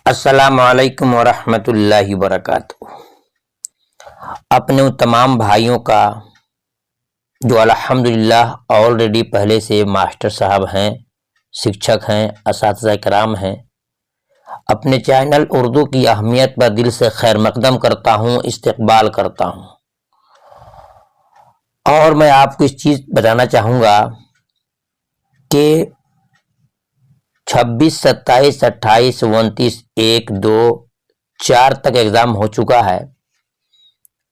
السلام علیکم ورحمۃ اللہ وبرکاتہ۔ اپنے ان تمام بھائیوں کا جو الحمدللہ آلریڈی پہلے سے ماسٹر صاحب ہیں، شکشک ہیں، اساتذہ کرام ہیں، اپنے چینل اردو کی اہمیت پر دل سے خیر مقدم کرتا ہوں، استقبال کرتا ہوں۔ اور میں آپ کو اس چیز بتانا چاہوں گا کہ 26، 27، 28، 29، 1، 2، 4 تک ایگزام ہو چکا ہے۔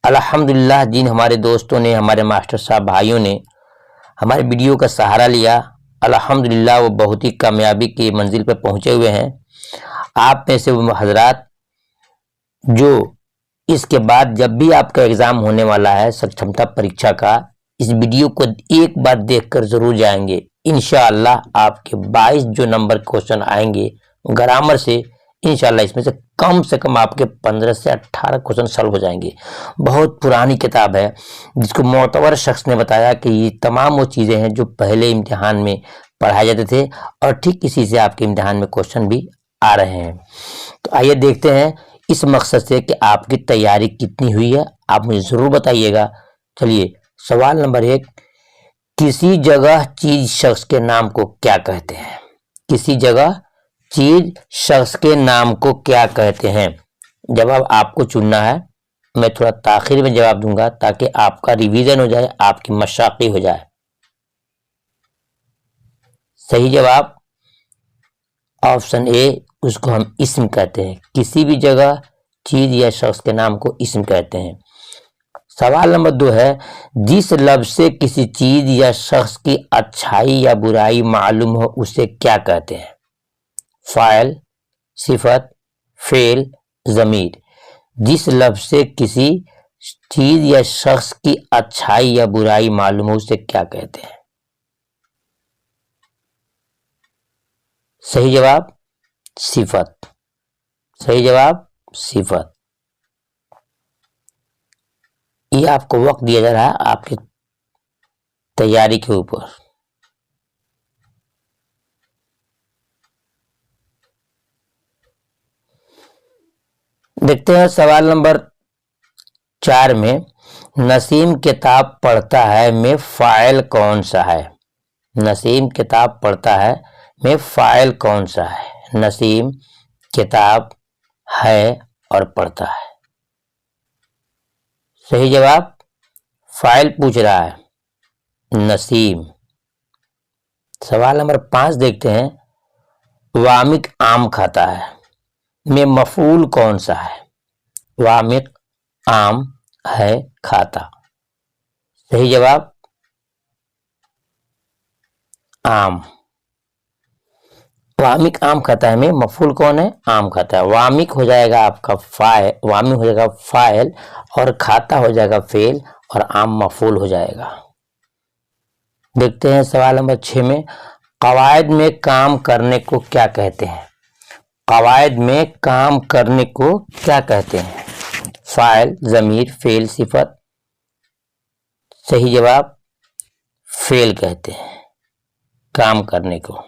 الحمدللہ جن ہمارے دوستوں نے، ہمارے ماسٹر صاحب بھائیوں نے ہمارے ویڈیو کا سہارا لیا، الحمدللہ وہ بہت ہی کامیابی کی منزل پہ پہنچے ہوئے ہیں۔ آپ میں سے وہ حضرات جو اس کے بعد جب بھی آپ کا ایگزام ہونے والا ہے سکشمتا پریکشا کا، اس ویڈیو کو ایک بار دیکھ کر ضرور جائیں گے۔ انشاءاللہ آپ کے 22 جو نمبر کوشچن آئیں گے گرامر سے، انشاءاللہ اس میں سے کم آپ کے 15 سے 18 کوشچن سالو ہو جائیں گے۔ بہت پرانی کتاب ہے جس کو معتبر شخص نے بتایا کہ یہ تمام وہ چیزیں ہیں جو پہلے امتحان میں پڑھائے جاتے تھے، اور ٹھیک اسی سے آپ کے امتحان میں کوشچن بھی آ رہے ہیں۔ تو آئیے دیکھتے ہیں اس مقصد سے کہ آپ کی تیاری کتنی ہوئی ہے، آپ مجھے ضرور بتائیے گا۔ چلیے سوال نمبر 1، کسی جگہ چیز شخص کے نام کو کیا کہتے ہیں؟ کسی جگہ چیز شخص کے نام کو کیا کہتے ہیں؟ جواب آپ کو چننا ہے۔ میں تھوڑا تاخیر میں جواب دوں گا تاکہ آپ کا ریویژن ہو جائے، آپ کی مشاقی ہو جائے۔ صحیح جواب آپشن اے، اس کو ہم اسم کہتے ہیں۔ کسی بھی جگہ چیز یا شخص کے نام کو اسم کہتے ہیں۔ سوال نمبر 2 ہے، جس لفظ سے کسی چیز یا شخص کی اچھائی یا برائی معلوم ہو اسے کیا کہتے ہیں؟ فاعل، صفت، فعل، ضمیر۔ جس لفظ سے کسی چیز یا شخص کی اچھائی یا برائی معلوم ہو اسے کیا کہتے ہیں؟ صحیح جواب صفت۔ صحیح جواب صفت۔ یہ آپ کو وقت دیا جا رہا ہے آپ کی تیاری کے اوپر۔ دیکھتے ہیں سوال نمبر 4 میں، نسیم کتاب پڑھتا ہے میں فاعل کون سا ہے؟ نسیم کتاب پڑھتا ہے میں فاعل کون سا ہے؟ نسیم کتاب ہے اور پڑھتا ہے۔ صحیح جواب فاعل پوچھ رہا ہے، نسیم۔ سوال نمبر 5 دیکھتے ہیں، وامق آم کھاتا ہے میں مفعول کون سا ہے؟ وامق آم ہے کھاتا۔ صحیح جواب آم۔ وامق آم کھاتا ہے میں مفعول کون ہے؟ آم کھاتا ہے۔ وامق ہو جائے گا آپ کا فاعل، وامق ہو جائے گا فاعل، اور کھاتا ہو جائے گا فعل، اور آم مفعول ہو جائے گا۔ دیکھتے ہیں سوال نمبر 6 میں، قواعد میں کام کرنے کو کیا کہتے ہیں؟ قواعد میں کام کرنے کو کیا کہتے ہیں؟ فاعل، ضمیر، فعل، صفت۔ صحیح جواب فعل کہتے ہیں کام کرنے کو۔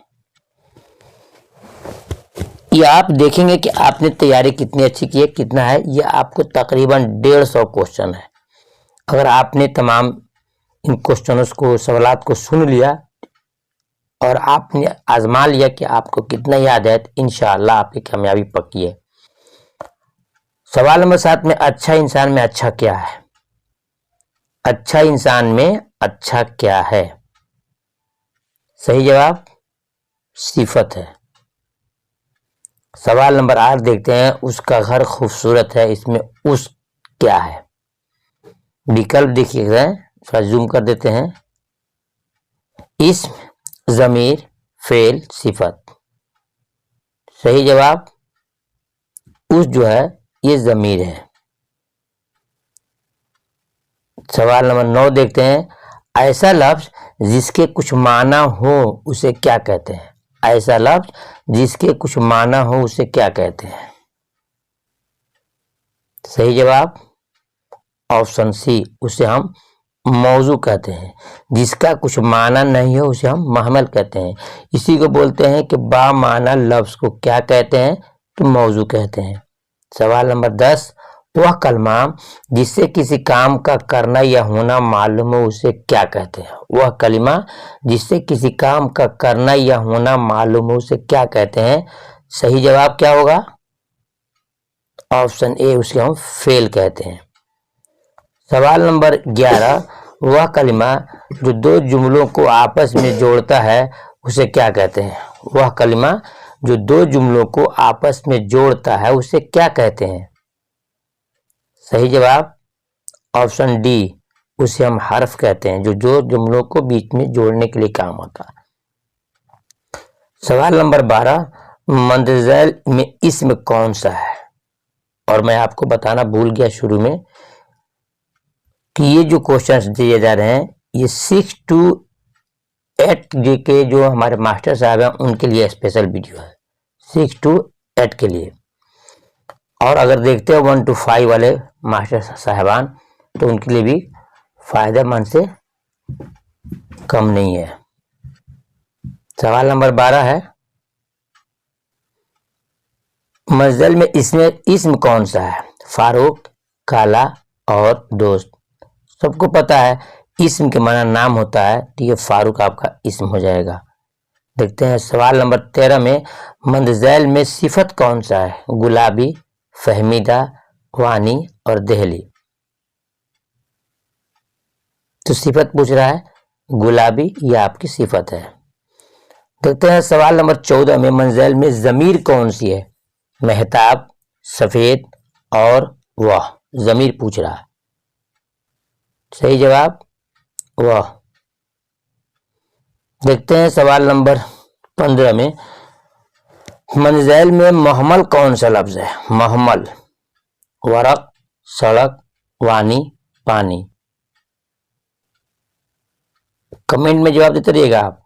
یہ آپ دیکھیں گے کہ آپ نے تیاری کتنی اچھی کی ہے، کتنا ہے۔ یہ آپ کو تقریباً 150 کوشچن ہے۔ اگر آپ نے تمام ان کوشچنز کو، سوالات کو سن لیا اور آپ نے آزما لیا کہ آپ کو کتنا یاد ہے، تو انشاءاللہ آپ کی کامیابی پکی ہے۔ سوال نمبر 7 میں، اچھا انسان میں اچھا کیا ہے؟ اچھا انسان میں اچھا کیا ہے؟ صحیح جواب صفت ہے۔ سوال نمبر 8 دیکھتے ہیں، اس کا گھر خوبصورت ہے، اس میں اس کیا ہے؟ وکلپ دیکھیے گا، تھوڑا زوم کر دیتے ہیں۔ اسم، ضمیر، فعل، صفت۔ صحیح جواب اس جو ہے یہ ضمیر ہے۔ سوال نمبر 9 دیکھتے ہیں، ایسا لفظ جس کے کچھ معنی ہو اسے کیا کہتے ہیں؟ ایسا لفظ جس کے کچھ معنی ہو اسے کیا کہتے ہیں؟ صحیح جواب آپشن سی، اسے ہم موضوع کہتے ہیں۔ جس کا کچھ معنی نہیں ہو اسے ہم محمل کہتے ہیں۔ اسی کو بولتے ہیں کہ با معنی لفظ کو کیا کہتے ہیں؟ तो मौजू कहते हैं। सवाल नंबर 10, वह कलमा जिससे किसी काम का करना या होना मालूम हो उसे क्या कहते हैं? वह कलिमा जिससे किसी काम का करना या होना मालूम हो उसे क्या कहते हैं? सही जवाब क्या होगा? ऑप्शन ए, उसे हम फेल कहते हैं। सवाल नंबर 11, वह कलिमा जो दो जुमलों को आपस में जोड़ता है उसे क्या कहते हैं? वह कलिमा जो दो जुमलों को आपस में जोड़ता है उसे क्या कहते हैं? सही जवाब ऑप्शन डी, उसे हम हर्फ कहते हैं, जो दो जुमलों को बीच में जोड़ने के लिए काम होता है। सवाल नंबर 12, मंदजैल में इसम कौन सा है? और मैं आपको बताना भूल गया शुरू में कि ये जो क्वेश्चंस दिए जा रहे हैं ये 6 to 8 के जो हमारे मास्टर साहब हैं उनके लिए स्पेशल वीडियो है, 6 to 8 के लिए। और अगर देखते हो 1 to 5 वाले मास्टर साहबान तो उनके लिए भी फायदेमंद से कम नहीं है। सवाल नंबर 12 है, मंज़िल में इसम कौन सा है? फारूक, काला और दोस्त। सबको पता है इसम के माना नाम होता है, तो ये फारूक आपका इसम हो जाएगा। देखते हैं सवाल नंबर 13 में, मंदजैल में सिफत कौन सा है? गुलाबी, फहमीदा, वानी और दहली। तो सिफत पूछ रहा है, गुलाबी यह आपकी सिफत है। देखते हैं सवाल नंबर 14 में, मंज़िल में ज़मीर कौन सी है? मेहताब, सफेद और वह। ज़मीर पूछ रहा है, सही जवाब वह। देखते हैं सवाल नंबर 15 में, मंज़िल में महमल कौन सा लफ्ज है? महमल, वरक, सड़क, वानी, पानी। कमेंट में जवाब देते रहिएगा आप।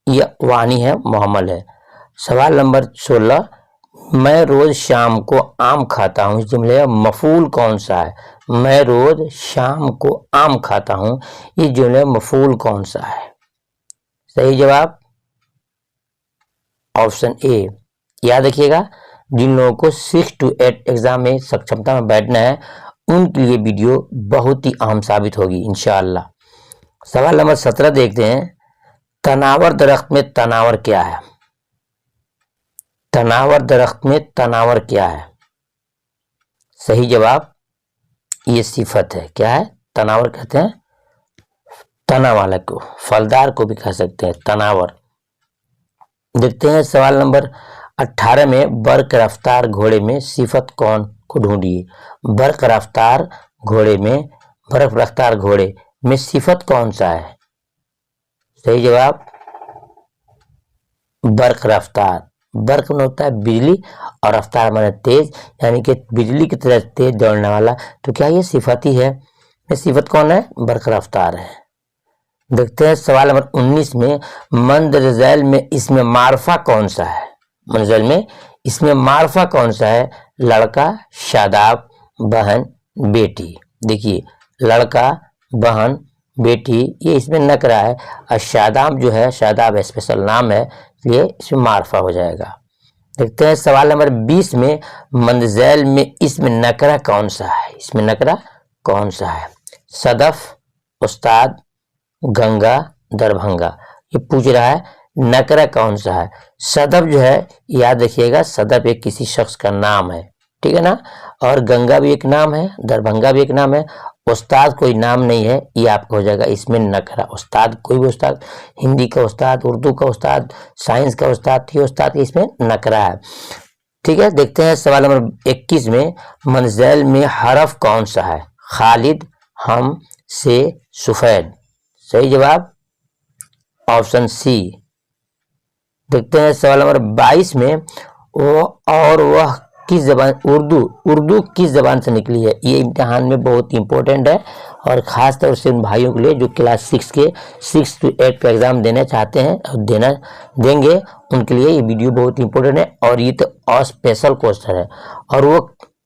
यह वानी है, महमल है। सवाल नंबर 16, मैं रोज शाम को आम खाता हूँ, इस जुमले का मफूल कौन सा है? मैं रोज शाम को आम खाता हूँ, इस जुमले का मफूल कौन सा है? सही जवाब ऑप्शन ए। याद रखिएगा, जिन लोगों को 6 to 8 एग्जाम में सक्षमता में बैठना है उनके लिए वीडियो बहुत ही अहम साबित होगी इंशाअल्लाह। सवाल नंबर 17 देखते हैं, तनावर दरख्त में तनावर क्या है? तनावर दरख्त में तनावर क्या है? सही जवाब ये सिफत है। क्या है? तनावर कहते हैं तना वाले को, फलदार को भी कह सकते हैं तनावर। देखते हैं सवाल नंबर 18 में, बर्क रफ्तार घोड़े में सिफत कौन को ढूंढिए। बर्क रफ्तार घोड़े में सिफत कौन सा है? सही जवाब बर्क रफ्तार। बर्क में होता है बिजली और रफ्तार माने तेज, यानी कि बिजली की तरह तेज दौड़ने वाला। तो क्या ये सिफत ही है? ये सिफत कौन है? बर्क रफ्तार है। देखते हैं सवाल नंबर 19 में, मंदजैल में इसमें मारफा कौन सा है? मंदजैल में इसमें मारफा कौन सा है? लड़का, शादाब, बहन, बेटी। देखिए लड़का, बहन, बेटी ये इसमें नकरा है और शादाब जो है, शादाब स्पेशल नाम है, इसलिए इसमें मारफा हो जाएगा। देखते हैं सवाल नंबर 20 में, मंदजैल में इसमें नकरा कौन सा है? इसमें नकरा कौन सा है? सदफ, उस्ताद, गंगा, दरभंगा। ये पूछ रहा है नकरा कौन सा है। सदफ जो है, याद रखिएगा, सदफ एक किसी शख्स का नाम है, ठीक है ना। और गंगा भी एक नाम है, दरभंगा भी एक नाम है। उस्ताद कोई नाम नहीं है, ये आपका हो जाएगा इसमें नकरा। उस्ताद कोई भी उस्ताद, हिंदी का उस्ताद, उर्दू का उस्ताद, साइंस का उस्ताद, ये उस्ताद इसमें नकरा है, ठीक है। देखते हैं सवाल नंबर 21 में, मंज़िल में हरफ कौन सा है? खालिद, हम, से, सफेद। सही जवाब ऑप्शन सी। देखते हैं सवाल नंबर 22 में, वह किस जबान, उर्दू किस जबान से निकली है? ये इम्तिहान में बहुत इंपॉर्टेंट है और ख़ास तौर से उन भाइयों के लिए जो क्लास 6 to 8 का एग्ज़ाम देना चाहते हैं और देंगे, उनके लिए ये वीडियो बहुत इंपॉर्टेंट है। और ये तो स्पेशल क्वेश्चन है। और वो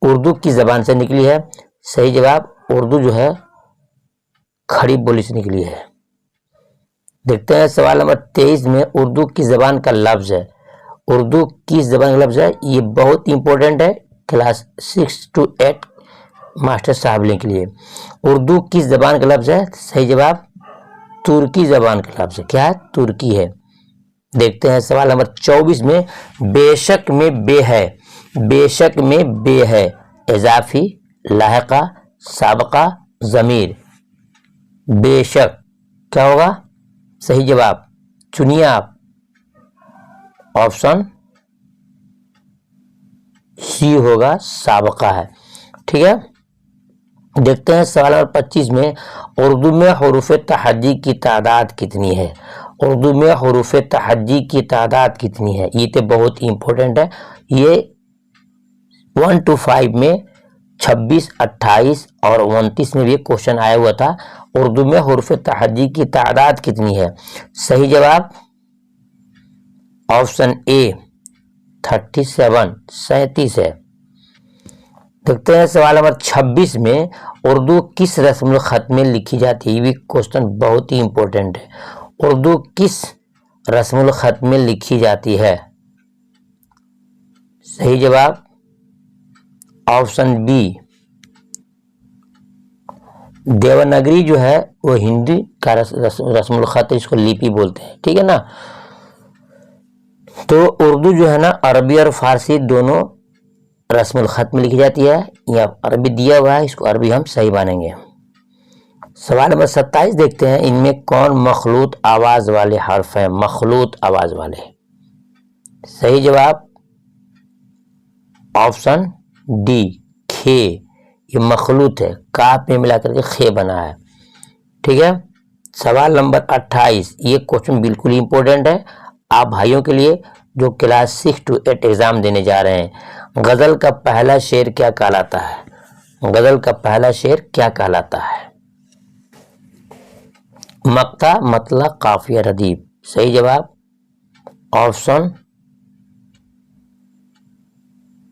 उर्दू किस जबान से निकली है? सही जवाब उर्दू जो है खड़ी बोली से निकली है। देखते हैं सवाल नंबर 23 में, उर्दू किस जबान का लफ्ज़ है? اردو کس زبان کا لفظ ہے؟ یہ بہت امپورٹنٹ ہے کلاس 6 to 8 ماسٹر صاحب کے لیے. اردو کس زبان کا لفظ ہے؟ صحیح جواب ترکی زبان کا لفظ ہے. کیا ہے؟ ترکی ہے. دیکھتے ہیں سوال نمبر 24 میں. بے شک میں بے ہے، بے شک میں بے ہے، اضافی، لاحقہ، سابقہ، ضمیر. بے شک کیا ہوگا؟ صحیح جواب چنیے آپ. آپشن سی ہوگا، سابقہ ہے. ٹھیک ہے. دیکھتے ہیں سوال نمبر 25 میں. اردو میں حروف تہجی کی تعداد کتنی ہے؟ اردو میں حروف تہجی کی تعداد کتنی ہے؟ یہ تو بہت امپورٹنٹ ہے. یہ 1 to 5 میں 26، 28 اور 29 میں بھی کوشچن آیا ہوا تھا. اردو میں حروف تہجی کی تعداد کتنی ہے؟ صحیح جواب آپشن اے 37 37 ہے. دیکھتے ہیں سوال نمبر 26 میں. اردو کس رسم الخط میں لکھی جاتی ہے؟ یہ بھی کوشچن بہت ہی امپورٹنٹ ہے. اردو کس رسم الخط میں لکھی جاتی ہے؟ صحیح جواب آپشن بی دیوناگری جو ہے وہ ہندی کا رسم الخط ہے، اس کو لیپی بولتے ہیں. ٹھیک ہے نا. تو اردو جو ہے نا عربی اور فارسی دونوں رسم الخط میں لکھی جاتی ہے. یا عربی دیا ہوا ہے، اس کو عربی ہم صحیح مانیں گے. سوال نمبر 27 دیکھتے ہیں. ان میں کون مخلوط آواز والے حرف ہیں؟ مخلوط آواز والے. صحیح جواب آپشن ڈی کھے. یہ مخلوط ہے، کاف میں ملا کر کے خے بنا ہے. ٹھیک ہے. سوال نمبر 28. یہ کوشچن بالکل امپورٹنٹ ہے آپ بھائیوں کے لیے جو کلاس 6 to 8 ایگزام دینے جا رہے ہیں. غزل کا پہلا شعر کیا کہلاتا ہے؟ غزل کا پہلا شعر کیا کہلاتا ہے؟ مقطع، مطلع، قافیہ، ردیف. صحیح جواب آپشن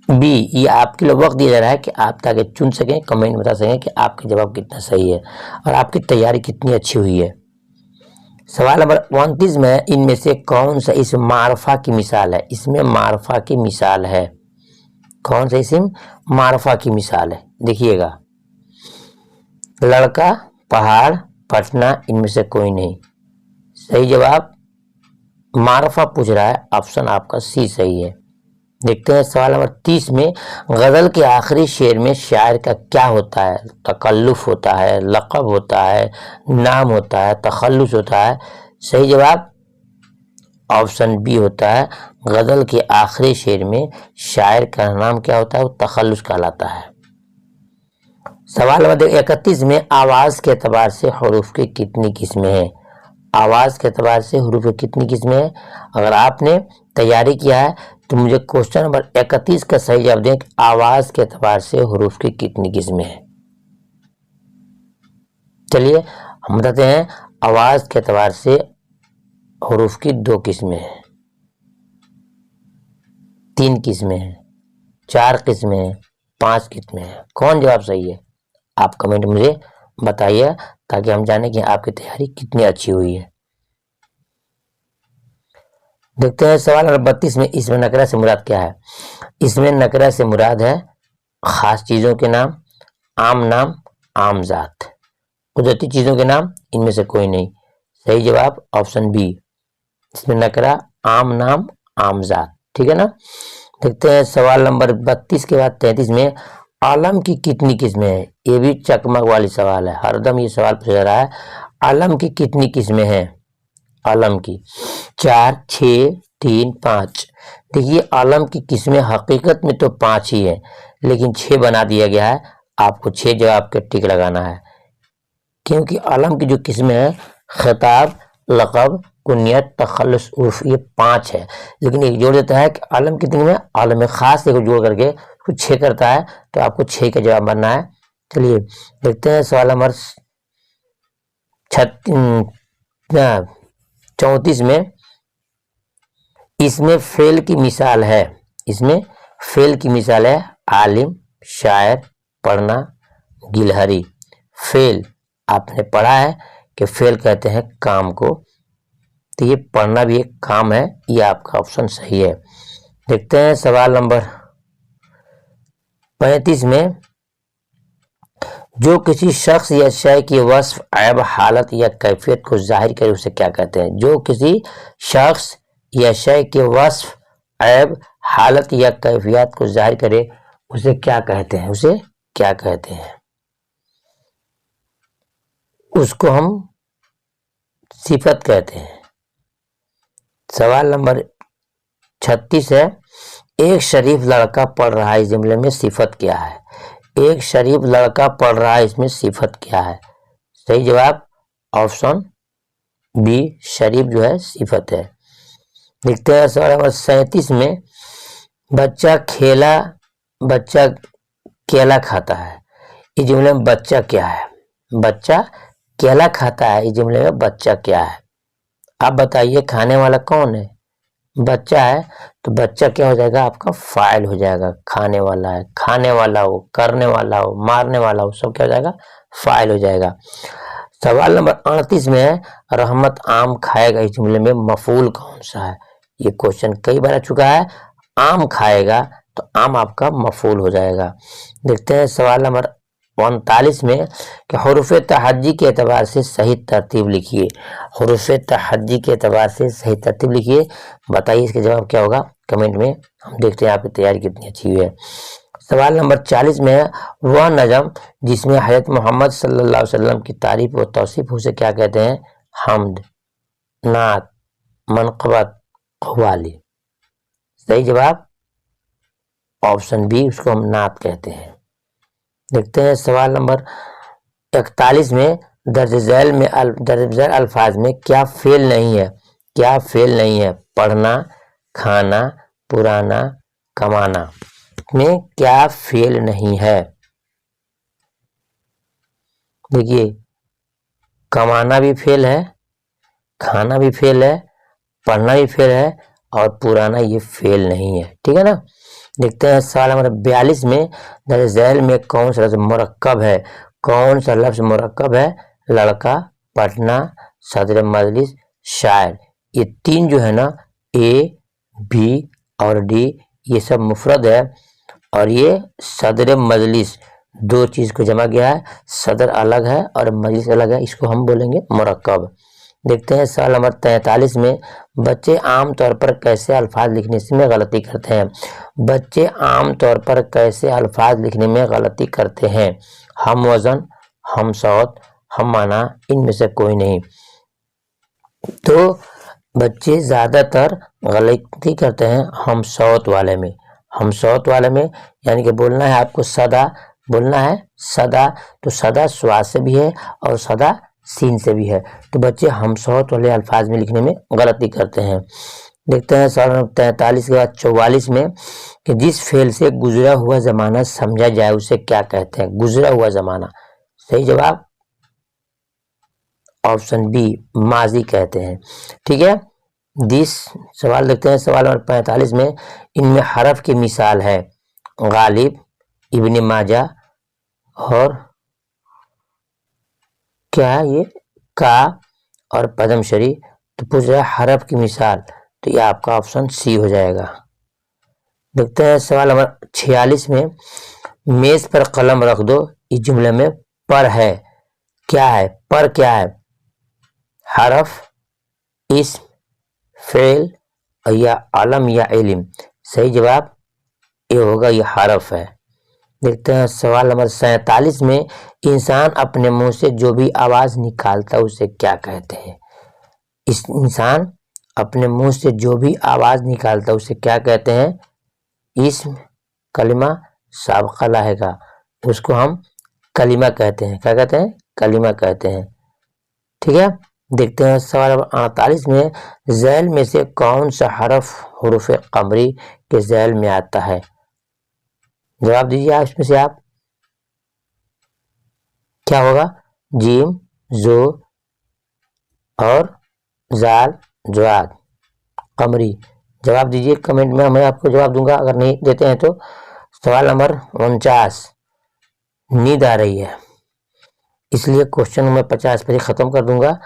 بی. یہ آپ کے لیے وقت دیا جا رہا ہے کہ آپ تاکہ چن سکیں، کمنٹ بتا سکیں کہ آپ کا جواب کتنا صحیح ہے اور آپ کی تیاری کتنی اچھی ہوئی ہے. سوال نمبر 29 میں. ان میں سے کون سا اسم معرفہ کی مثال ہے؟ اس میں معرفہ کی مثال ہے. کون سا اسم معرفہ کی مثال ہے؟ دیکھیے گا. لڑکا، پہاڑ، پٹنہ، ان میں سے کوئی نہیں. صحیح جواب معرفہ پوچھ رہا ہے، آپشن آپ کا سی صحیح ہے. دیکھتے ہیں سوال نمبر 30 میں. غزل کے آخری شعر میں شاعر کا کیا ہوتا ہے؟ تکلف ہوتا ہے، لقب ہوتا ہے، نام ہوتا ہے، تخلص ہوتا ہے. صحیح جواب آپشن بی ہوتا ہے. غزل کے آخری شعر میں شاعر کا نام کیا ہوتا ہے؟ وہ تخلص کہلاتا ہے. سوال نمبر 31 میں. آواز کے اعتبار سے حروف کی کتنی قسمیں ہیں؟ آواز کے اعتبار سے حروف کی کتنی قسمیں ہیں؟ اگر آپ نے تیاری کیا ہے تو مجھے کوشچن نمبر 31 کا صحیح جواب دیں کہ آواز کے اعتبار سے حروف کی کتنی قسمیں ہیں. چلیے ہم بتاتے ہیں. آواز کے اعتبار سے حروف کی 2 قسمیں ہیں، 3 قسمیں ہیں، 4 قسمیں ہیں، 5 قسمیں ہیں. کون جواب صحیح ہے؟ آپ کمنٹ مجھے بتائیے تاکہ ہم جانیں کہ آپ کی تیاری کتنی اچھی ہوئی ہے. دیکھتے ہیں سوال نمبر 32 میں. اس میں نکرہ سے مراد کیا ہے؟ اس میں نکرہ سے مراد ہے خاص چیزوں کے نام، عام نام، عام ذات. قدرتی چیزوں کے نام ان میں سے کوئی نہیں. صحیح جواب آپشن بی. اس میں نکرہ، عام نام، عام ذات. ٹھیک ہے نا. دیکھتے ہیں سوال نمبر 32 کے بعد 33 میں. عالم کی کتنی قسمیں ہیں؟ یہ بھی چکمک والی سوال ہے، ہر دم یہ سوال پوچھا جا رہا ہے. عالم کی کتنی قسمیں ہیں؟ عالم کی 4، 6، 3، 5. دیکھیے عالم کی قسمیں حقیقت میں تو 5 ہی ہیں لیکن 6 بنا دیا گیا ہے. آپ کو 6 جواب کے ٹک لگانا ہے کیونکہ عالم کی جو قسمیں ہیں خطاب، لقب، کنیت، تخلص، عرف، یہ 5 ہے. لیکن ایک جوڑ دیتا ہے کہ عالم کتنی میں عالم خاص کو جوڑ کر کے کچھ 6 کرتا ہے تو آپ کو 6 کا جواب بننا ہے. چلیے دیکھتے ہیں سوال نمبر 34 میں. اس میں فعل کی مثال ہے. اس میں فعل کی مثال ہے عالم، شاعر، پڑھنا، گلہری. فعل آپ نے پڑھا ہے کہ فعل کہتے ہیں کام کو، تو یہ پڑھنا بھی ایک کام ہے. یہ آپ کا آپشن صحیح ہے. देखते हैं सवाल नंबर 35 में, जो किसी शख्स या शय की वस्फ, ऐब, हालत या कैफियत को जाहिर करे उसे क्या कहते हैं? जो किसी शख्स या शय की वस्फ, ऐब, हालत या कैफियत को जाहिर करे उसे क्या कहते हैं? उसे क्या कहते हैं? उसको हम सिफत कहते हैं। सवाल नंबर 36 है, एक शरीफ लड़का पढ़ रहा है, इस जुमले में सिफत क्या है? एक शरीफ लड़का पढ़ रहा है, इसमें सिफत क्या है? सही जवाब ऑप्शन बी, शरीफ जो है सिफत है। देखते हैं सवाल नंबर 37 में, बच्चा केला खाता है, इस जुमले में बच्चा क्या है? बच्चा केला खाता है, इस जुमले में बच्चा क्या है? आप बताइए, खाने वाला कौन है? बच्चा है, तो बच्चा क्या हो जाएगा? आपका फाइल हो जाएगा। खाने वाला है, खाने वाला हो, करने वाला हो, मारने वाला हो, सब क्या हो जाएगा? फाइल हो जाएगा। सवाल नंबर 38 में है, रहमत आम खाएगा, इस जुमले में मफूल कौन सा है? ये क्वेश्चन कई बार आ चुका है। आम खाएगा, तो आम आपका मफूल हो जाएगा। देखते हैं सवाल नंबर 39 में कि हुरूफ तहज्जी के एतबार से सही तरतीब लिखिए। हुरूफ तहज्जी के एतबार से सही तरतीब लिखिए। बताइए इसका जवाब क्या होगा? कमेंट में हम देखते हैं आपकी तैयारी कितनी अच्छी हुई है। सवाल नंबर 40 में है, वह नज़म जिसमें हज़रत मोहम्मद सल्लल्लाहु अलैहि वसल्लम की तारीफ व तौसीफ उसे क्या कहते हैं? हम्द, नात, मनक़बत, क़व्वाली। सही जवाब ऑप्शन बी, उसको हम नात कहते हैं। देखते हैं सवाल नंबर 41 में, दर्ज झैल अल्फाज में क्या फेल नहीं है? क्या फेल नहीं है? पढ़ना, खाना, पुराना, कमाना में क्या फेल नहीं है? देखिए, कमाना भी फेल है, खाना भी फेल है, पढ़ना भी फेल है और पुराना ये फेल नहीं है। ठीक है ना। देखते हैं सवाल नंबर 42 में, दर्ज झैल में कौन सा लफ्ज मुरक्कब है? कौन सा लफ्ज मुरक्कब है? लड़का, पढ़ना, सदर मजलिस, शायर। ये तीन जो है ना, ए, बी और डी, ये सब मुफरद है और ये सदर मजलिस दो चीज को जमा गया है। सदर अलग है और मजलिस अलग है, इसको हम बोलेंगे मुरक्कब। देखते हैं सवाल नंबर 43 में, बच्चे आम तौर पर कैसे अल्फाज लिखने में गलती करते हैं? बच्चे आम तौर पर कैसे अल्फाज लिखने में गलती करते हैं? हम वजन, हम सौत, हम माना, इनमें से कोई नहीं। तो बच्चे ज़्यादातर गलती करते हैं हम सौत वाले में। हम सौत वाले में यानी कि बोलना है आपको सदा, बोलना है सदा, तो सदा स्वाद से भी है और सदा सीन से भी है। तो बच्चे हम सौत वाले अल्फाज में लिखने में गलती करते हैं। देखते हैं सवाल नंबर 43 के बाद 44 में कि जिस फेल से गुजरा हुआ ज़माना समझा जाए उसे क्या कहते हैं? गुजरा हुआ ज़माना। सही जवाब ऑप्शन बी, माजी कहते हैं। ठीक है। सवाल देखते हैं सवाल नंबर 45 में, इनमें हरफ की मिसाल है गालिब, इब्न माजा और क्या है ये का और पदमशरी। तो पूछ रहा है हरफ की मिसाल, तो ये आपका ऑप्शन सी हो जाएगा। देखते हैं सवाल नंबर 46 में, मेज पर कलम रख दो, इस जुमले में पर है क्या है? पर क्या है? हरफ, इस्म, फेल या अलम या इल्म। सही जवाब ये होगा, ये हरफ है। देखते हैं सवाल नंबर 47 में, इंसान अपने मुंह से जो भी आवाज निकालता है उसे क्या कहते हैं? इस इंसान अपने मुंह से जो भी आवाज निकालता है उसे क्या कहते हैं? इस्म, कलिमा, साबका लाहेगा, उसको हम कलिमा कहते हैं। क्या कहते हैं? कलिमा कहते हैं। ठीक है। देखते हैं सवाल नंबर 48 में, झैल में से कौन सा हरफ हुरूफ कमरी के झैल में आता है? जवाब दीजिए आप इसमें से। आप क्या होगा? जीम, जो और जाल, ज्वाद, कमरी। जवाब दीजिए कमेंट में, मैं आपको जवाब दूंगा अगर नहीं देते हैं तो। सवाल नंबर 49, नींद आ रही है इसलिए क्वेश्चन मैं 50 पर ही खत्म कर दूंगा।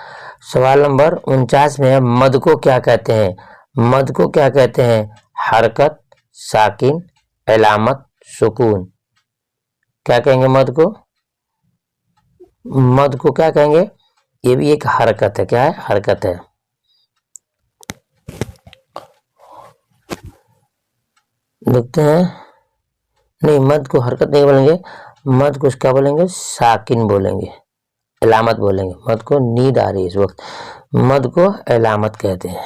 सवाल नंबर 49 में, मद को क्या कहते हैं? मद को क्या कहते हैं? हरकत, साकिन, अलामत सुकून। क्या कहेंगे मद को? मद को क्या कहेंगे? ये भी एक हरकत है। क्या है? हरकत है। देखते हैं। नहीं, मद को हरकत नहीं बोलेंगे, मद को क्या बोलेंगे? साकिन बोलेंगे, अलामत बोलेंगे। मद को नींद आ रही है इस वक्त, मद को अलामत कहते हैं।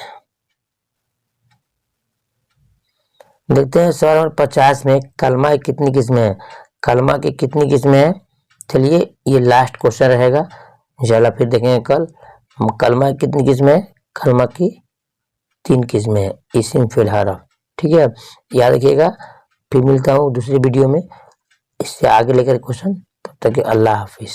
देखते हैं सवाल नंबर 50 में कलमा की कितनी किस्में हैं? कलमा की कितनी किस्में हैं? चलिए ये लास्ट क्वेश्चन रहेगा, इंशाल्लाह फिर देखेंगे कल। कलमा की कितनी किस्में हैं? कलमा की 3 किस्में हैं, इस्म फिल हरफ। ठीक है, याद रखिएगा। फिर मिलता हूँ दूसरी वीडियो में इससे आगे लेकर क्वेश्चन। तब तक अल्लाह हाफिज।